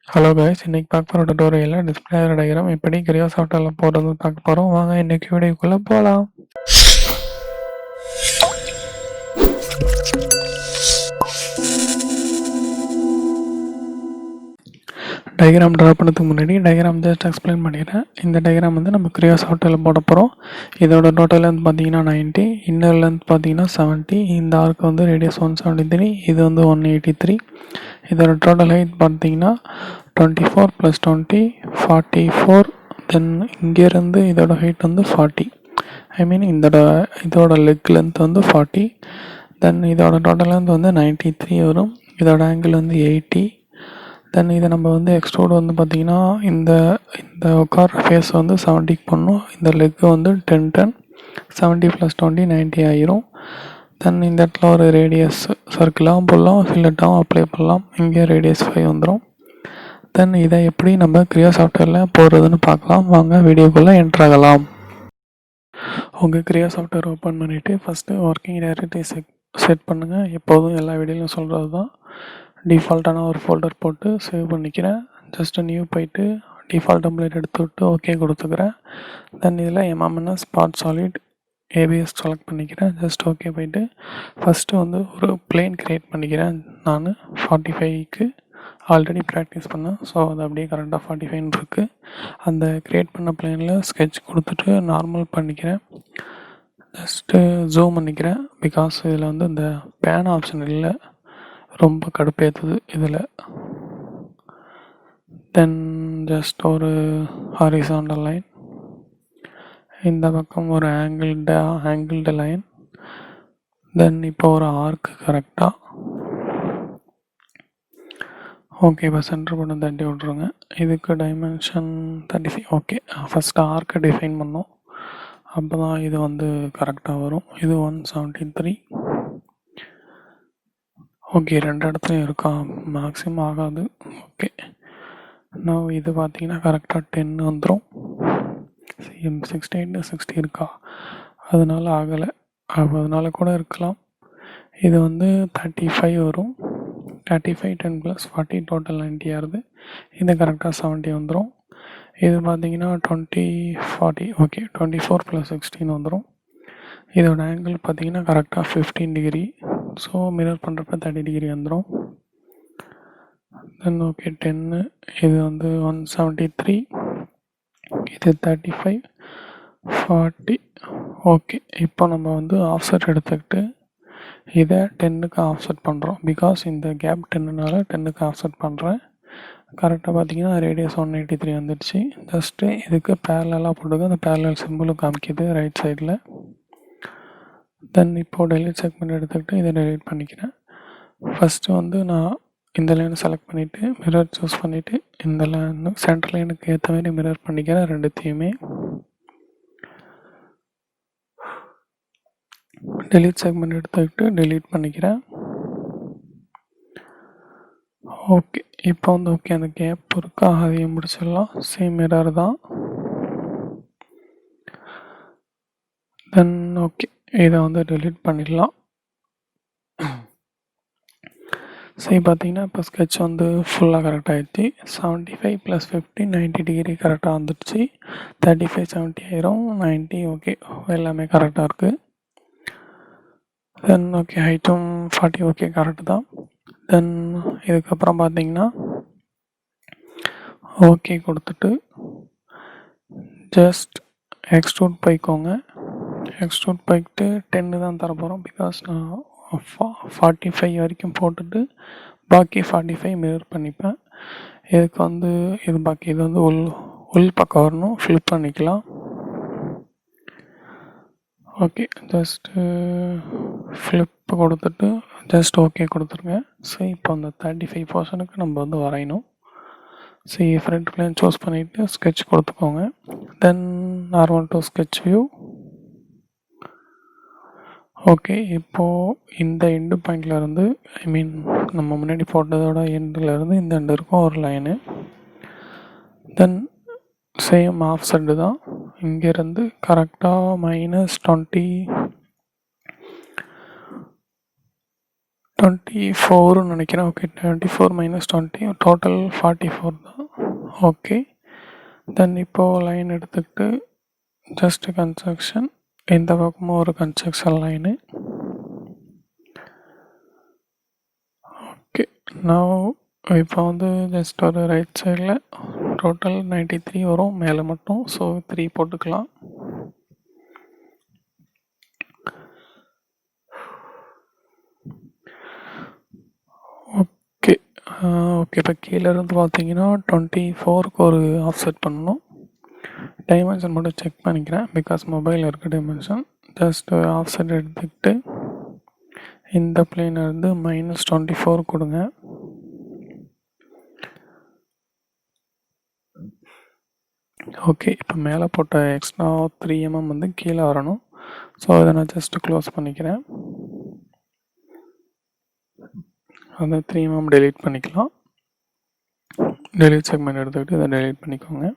Hello guys, இன்னைக்கு பார்க்க போகிற டுட்டோரியலில் டிஸ்பிளே டயக்ராம் எப்படி கிரியோ சாஃப்ட்வேரில் போடுறது பார்க்க போகிறோம். வாங்க இன்னைக்கு வீடியோக்குள்ளே போகலாம். டயக்ராம் ட்ரா பண்ணுறதுக்கு முன்னாடி டயக்ராம் ஜஸ்ட் எக்ஸ்பிளைன் பண்ணிடுறேன். இந்த டயக்ராம் வந்து நம்ம கிரியோ சாஃப்ட்வேரில் போட போகிறோம். இதோட டோட்டல் லென்த் பார்த்தீங்கன்னா 90, இன்னர் லென்த் பார்த்தீங்கன்னா 70, இந்த ஆர்க் வந்து ரேடியஸ் 173, இது வந்து 183. இதோட டோட்டல் ஹைட் பார்த்தீங்கன்னா 24 + 20 44. தென் இங்கேருந்து இதோட ஹைட் வந்து 40. இதோட லெக் லென்த் வந்து 40. தென் இதோட டோட்டல் லென்த் வந்து 93 வரும். இதோட ஆங்கிள் வந்து 80. தென் இதை நம்ம வந்து எக்ஸ்ட்ரூட் வந்து பார்த்திங்கன்னா இந்த உட்கார ஃபேஸ் வந்து 70 பண்ணணும். இந்த லெக்கு வந்து 10 70 + 20 90 ஆயிரும். தென் இந்த இடத்துல ஒரு ரேடியஸ் சர்க்கிளாகவும் போடலாம், ஃபில்லட்டாகவும் அப்ளை பண்ணலாம். இங்கே ரேடியஸ் 5 வந்துடும். தென் இதை எப்படி நம்ம கிரியோ சாஃப்ட்வேரில் போடுறதுன்னு பார்க்கலாம். வாங்க வீடியோக்குள்ளே என்ட்ராகலாம். உங்கள் கிரியோ சாஃப்ட்வேர் ஓப்பன் பண்ணிவிட்டு ஃபஸ்ட்டு ஒர்க்கிங் டைரக்டரி செட் பண்ணுங்கள். எப்போதும் எல்லா வீடியோலையும் சொல்கிறது தான். டிஃபால்ட்டான ஒரு ஃபோல்டர் போட்டு சேவ் பண்ணிக்கிறேன். ஜஸ்ட்டு நியூ போயிட்டு டிஃபால்ட் டெம்ப்ளேட் எடுத்து விட்டு ஓகே கொடுத்துக்கிறேன். தென் இதில் எம்எம்என்எஸ் ஸ்பாட் சாலிட் ஏபிஎஸ் செலக்ட் பண்ணிக்கிறேன். ஜஸ்ட் ஓகே போயிட்டு ஃபஸ்ட்டு வந்து ஒரு பிளேன் க்ரியேட் பண்ணிக்கிறேன். நான் 45க்கு ஆல்ரெடி ப்ராக்டிஸ் பண்ணேன். ஸோ அது அப்படியே கரெக்டாக 45 இருக்குது. அந்த க்ரியேட் பண்ண பிளேனில் ஸ்கெட்ச் கொடுத்துட்டு நார்மல் பண்ணிக்கிறேன். ஜஸ்ட்டு ஜூம் பண்ணிக்கிறேன். பிகாஸ் இதில் வந்து இந்த பேன் ஆப்ஷன் இல்லை, ரொம்ப கடுப்பேற்றுது இதில். தென் ஜஸ்ட் ஒரு ஹாரிசாண்டல் லைன், இந்த பக்கம் ஒரு ஆங்கிள்டு லைன். தென் இப்போ ஒரு ஆர்க்கு கரெக்டாக ஓகே. இப்போ சென்டர் பண்ண தட்டி விட்ருங்க. இதுக்கு டைமென்ஷன் 35. ஓகே, ஃபஸ்ட்டு ஆர்க்கை டிஃபைன் பண்ணோம், அப்போ தான் இது வந்து கரெக்டாக வரும். இது 173. ஓகே, ரெண்டு இடத்துலையும் இருக்கா, மேக்ஸிமம் ஆகாது. ஓகே, நான் இது பார்த்தீங்கன்னா கரெக்டாக 10 வந்துடும். 68 60 இருக்கா, அதனால ஆகலை. அதனால கூட இருக்கலாம். இது வந்து 35 வரும். 35 10 + 40 டோட்டல் 90 ஆகுது. இது கரெக்டாக 70 வந்துடும். இது பார்த்தீங்கன்னா 20 40. ஓகே, 24 + 16 வந்துடும். இதோட ஆங்கிள் பார்த்தீங்கன்னா கரெக்டாக 15 டிகிரி. ஸோ மிரர் பண்ணுறப்ப 30 டிகிரி வந்துடும். தென் ஓகே 10, இது வந்து 173, இது 35 40. ஓகே, இப்போ நம்ம வந்து ஆஃப்செட் எடுத்துக்கிட்டு இதை 10க்கு ஆஃப்செட் பண்ணுறோம். பிகாஸ் இந்த கேப் 10னால 10க்கு ஆஃப்செட் பண்ணுறேன். கரெக்டாக பார்த்தீங்கன்னா ரேடியஸ் 183 வந்துடுச்சு. ஜஸ்ட்டு இதுக்கு பேரலாக போட்டுக்க, அந்த பேரலல் சிம்பிளும் காமிக்கிது ரைட் சைடில். தென் இப்போது டெலிட் செக்மெண்ட் எடுத்துக்கிட்டு இதை டெலிட் பண்ணிக்கிறேன். ஃபஸ்ட்டு வந்து நான் இந்த லைனை செலக்ட் பண்ணிவிட்டு மிரர் சூஸ் பண்ணிவிட்டு இந்த லைன் சென்டர் லைனுக்கு ஏற்ற மாதிரி மிரர் பண்ணிக்கிறேன் ரெண்டுத்தையுமே. டெலிட் செக்மெண்ட் எடுத்துக்கிட்டு டெலீட் பண்ணிக்கிறேன். ஓகே, இப்போ வந்து ஓகே அந்த கேப் இருக்கா, அதையும் முடிச்சிடலாம். சேம் மிரர் தான். தென் ஓகே, இதை வந்து டெலீட் பண்ணிடலாம். சரி, பார்த்தீங்கன்னா இப்போ ஸ்கெட்ச் வந்து ஃபுல்லாக கரெக்டாக ஆகிடுச்சு. 75 + 15 90 டிகிரி கரெக்டாக வந்துடுச்சு. 35 70 ஆயிரும். 90 ஓகே, எல்லாமே கரெக்டாக இருக்குது. தென் ஓகே ஹைட்டும் 40 ஓகே கரெக்டு தான். தென் இதுக்கப்புறம் பார்த்தீங்கன்னா ஓகே கொடுத்துட்டு ஜஸ்ட் எக்ஸ்ட்ரூட் போய்க்கோங்க. எக்ஸ்ட்ரூட் போய்கிட்டு 10 தான் தர போகிறோம். பிகாஸ் நான் 45 வரைக்கும் போட்டுட்டு பாக்கி 45 மிரர் பண்ணிப்பேன். இதுக்கு வந்து இது வந்து உள் பக்கம் வரணும், ஃப்ளிப் பண்ணிக்கலாம். ஓகே, ஜஸ்ட்டு ஃப்ளிப் கொடுத்துட்டு ஜஸ்ட் ஓகே கொடுத்துருங்க. ஸோ இப்போ அந்த 35% நம்ம வந்து வரையணும். சரி, ஃப்ரண்ட் பிளேன் சூஸ் பண்ணிவிட்டு ஸ்கெட்ச் கொடுத்துக்கோங்க. தென் normal to sketch view. Okay, இப்போது இந்த எண்டு பாயிண்ட்லேருந்து நம்ம முன்னாடி போட்டதோட எண்டுலேருந்து இந்த எண்டு இருக்கும் ஒரு line. Then same of set தான். இங்கேருந்து கரெக்டாக -20 24 நினைக்கிறேன். ஓகே, 24 மைனஸ் 20 டோட்டல் 44 தான். ஓகே, தென் இப்போது லைன் எடுத்துக்கிட்டு ஜஸ்ட் கன்ஸ்ட்ரக்ஷன், இந்த பக்கமும் ஒரு கன்ஸ்ட்ரக்ஷன் லைனு. ஓகே, நான் இப்போ வந்து ஜஸ்ட் ஒரு ரைட் சைடில் டோட்டல் 93 வரும் மேலே மட்டும். ஸோ 3 போட்டுக்கலாம். ஓகே ஓகே இப்போ கீழே இருந்து பார்த்தீங்கன்னா 24க்கு ஒரு ஆஃப்செட் பண்ணணும். டைமென்ஷன் மட்டும் செக் பண்ணிக்கிறேன், பிகாஸ் மொபைலில் இருக்க டைமென்ஷன். ஜஸ்ட் ஆஃப்செட் எடுத்துக்கிட்டு இந்த பிளேனில் இருந்து -24 கொடுங்க. ஓகே, இப்போ மேலே போட்ட எக்ஸ்ட்ரா 3 mm வந்து கீழே வரணும். ஸோ அதை நான் ஜஸ்ட்டு க்ளோஸ் பண்ணிக்கிறேன். அந்த 3 mm டெலீட் பண்ணிக்கலாம். டெலீட் செக்மெண்ட் எடுத்துக்கிட்டு இதை டெலீட் பண்ணிக்கோங்க.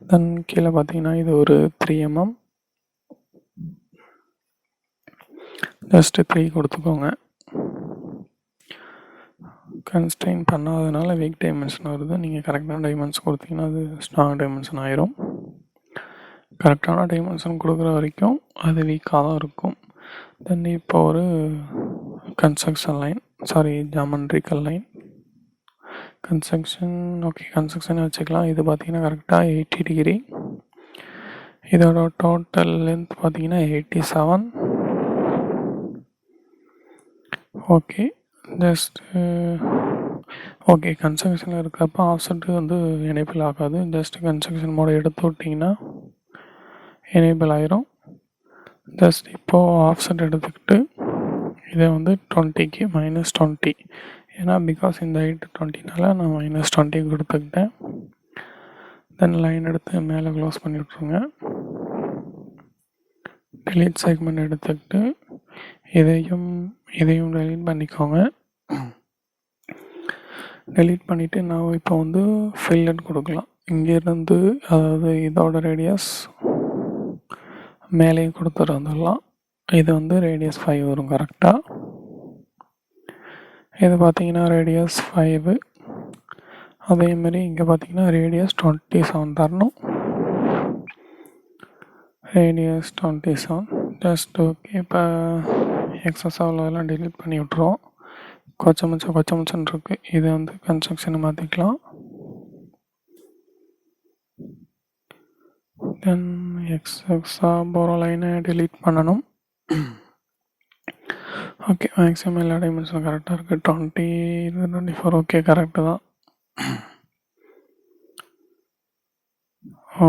தென் கீழே பார்த்தீங்கன்னா இது ஒரு 3 mm, ஜஸ்ட்டு 3 கொடுத்துக்கோங்க. கன்ஸ்ட்ரெயின் பண்ணாததுனால வீக் டைமென்ஷன் வருது. நீங்கள் கரெக்டான டைமென்ஷன் கொடுத்தீங்கன்னா அது ஸ்ட்ராங் டைமென்ஷன் ஆயிரும். கரெக்டான டைமென்ஷன் கொடுக்குற வரைக்கும் அது வீக்காக தான் இருக்கும். தென் இப்போ ஒரு construction line, geometrical line construction. Okay, construction வச்சுக்கலாம். இது பார்த்தீங்கன்னா கரெக்டாக 80 டிகிரி. இதோட டோட்டல் லென்த் பார்த்தீங்கன்னா 87. ஓகே, ஜஸ்ட் ஓகே, கன்ஸ்ட்ரக்ஷனில் இருக்கிறப்ப ஆஃப்செட்டு வந்து எனேபிள் ஆகாது. ஜஸ்ட் கன்ஸ்ட்ரக்ஷன் மோட எடுத்து விட்டிங்கன்னா எனேபிள் ஆயிரும். ஜஸ்ட் இப்போது ஆஃப்செட் எடுத்துக்கிட்டு இதை வந்து 20க்கு -20, ஏன்னா பிகாஸ் இந்த ஹைட் 20னால நான் -20 கொடுத்துக்கிட்டேன். தென் லைன் எடுத்து மேலே க்ளோஸ் பண்ணி விட்ருங்க. டெலீட் செக்மெண்ட் எடுத்துக்கிட்டு இதையும் டெலீட் பண்ணிக்கோங்க. டெலீட் பண்ணிவிட்டு நான் இப்போ வந்து ஃபில்லட் கொடுக்கலாம். இங்கேருந்து அதாவது இதோட ரேடியஸ் மேலேயும் கொடுத்துருந்துடலாம். இது வந்து ரேடியஸ் 5 வரும் கரெக்டாக. இது பார்த்தீங்கன்னா ரேடியஸ் 5. அதேமாரி இங்கே பார்த்தீங்கன்னா ரேடியஸ் 27 தரணும். Radius 27 just okay. இப்போ எக்ஸஸ் அவ்வளோலாம் டெலீட் பண்ணி விட்ருவோம். கொச்சமிச்சம் இருக்குது. இதை வந்து கன்ஸ்ட்ரக்ஷனை மாற்றிக்கலாம். தென் எக்ஸஸாக போகிற லைனை டெலீட் பண்ணணும். ஓகே, மேக்ஸிமம் எல்லா டைமென்ஷனும் கரெக்டாக இருக்குது. 20, 24 ஓகே கரெக்டு தான்.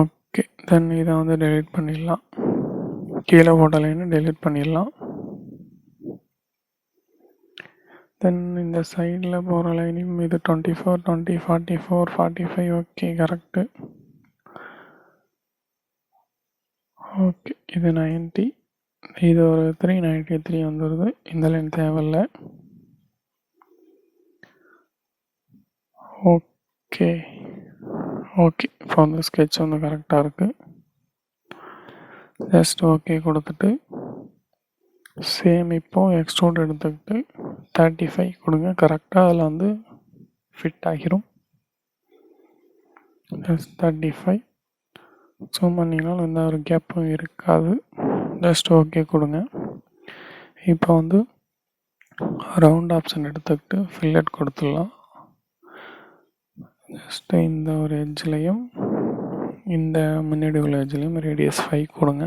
ஓகே, தென் இதை வந்து டெலீட் பண்ணிடலாம். கீழே போட்ட லைனை டெலீட் பண்ணிடலாம். தென் இந்த சைடில் போகிற லைனையும் இது 24, 20, 44, 45 ஓகே கரெக்டு. ஓகே, இது 90, இது ஒரு 393 வந்துடுது. இந்த லைன் தேவையில்லை. ஓகே ஓகே இப்போ வந்து ஸ்கெட்ச் வந்து கரெக்டாக இருக்குது. ஜஸ்ட் ஓகே கொடுத்துட்டு சேம் இப்போது எக்ஸ்ட்ரூட் எடுத்துக்கிட்டு 35 கொடுங்க. கரெக்டாக அதில் வந்து ஃபிட் ஆகிரும். ஜஸ்ட் 35 ஜூம் பண்ணிங்கனாலும் எந்த ஒரு கேப்பும் இருக்காது. ஜஸ்ட் ஓகே கொடுங்க. இப்போ வந்து ரவுண்ட் ஆப்ஷன் எடுத்துக்கிட்டு ஃபில்லட் கொடுத்துடலாம். ஜஸ்ட்டு இந்த ஒரு எட்ஜ்லேயும் இந்த முன்னாடி உள்ள எட்ஜ்லேயும் ரேடியஸ் 5 கொடுங்க.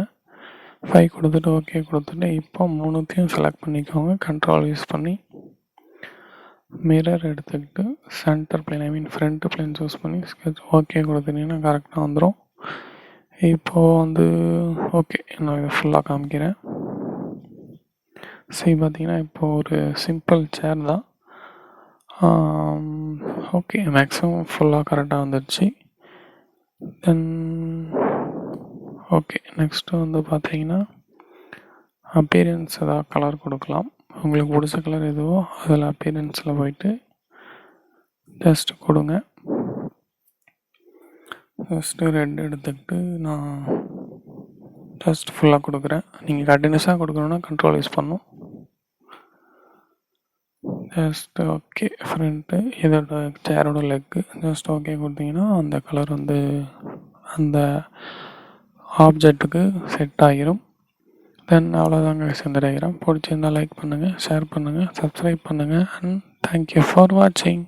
5 கொடுத்துட்டு ஓகே கொடுத்துட்டு இப்போ மூணுத்தையும் செலக்ட் பண்ணிக்கோங்க. கண்ட்ரோல் யூஸ் பண்ணி மிரர் எடுத்துக்கிட்டு centre plane front plane choose பண்ணி ஸ்கெட்ச் ஓகே கொடுத்துட்டிங்கன்னா கரெக்டாக வந்துடும். இப்போது வந்து ஓகே, நான் இதை ஃபுல்லாக காமிக்கிறேன். பார்த்தீங்கன்னா இப்போது ஒரு சிம்பிள் சேர் தான். ஓகே, மேக்ஸிமம் ஃபுல்லாக கரெக்டாக வந்துடுச்சு. தென் ஓகே, நெக்ஸ்ட்டு வந்து பார்த்தீங்கன்னா அப்பீரியன்ஸ் ஏதாவது கலர் கொடுக்கலாம். உங்களுக்கு பிடிச்ச கலர் எதுவோ அதில் அப்பீரியன்ஸில் போயிட்டு ஜஸ்ட் கொடுங்க. ஜஸ்ட்டு ரெட் எடுத்துக்கிட்டு நான் ஜஸ்ட் ஃபுல்லாக கொடுக்குறேன். நீங்கள் கண்டினியூஸாக கொடுக்கணுன்னா கண்ட்ரோல் யூஸ் பண்ணணும். ஜஸ்ட் ஓகே ஃப்ரண்ட்டு இதோட சேரோட லெக்கு ஜஸ்ட் ஓகே கொடுத்தீங்கன்னா அந்த கலர் வந்து அந்த ஆப்ஜெக்ட்டுக்கு செட் ஆகிரும். தென் அவ்வளோதாங்க இந்த டயக்ராம். பிடிச்சிருந்தால் லைக் பண்ணுங்கள், ஷேர் பண்ணுங்கள், சப்ஸ்கிரைப் பண்ணுங்கள். அண்ட் தேங்க்யூ ஃபார் வாட்சிங்.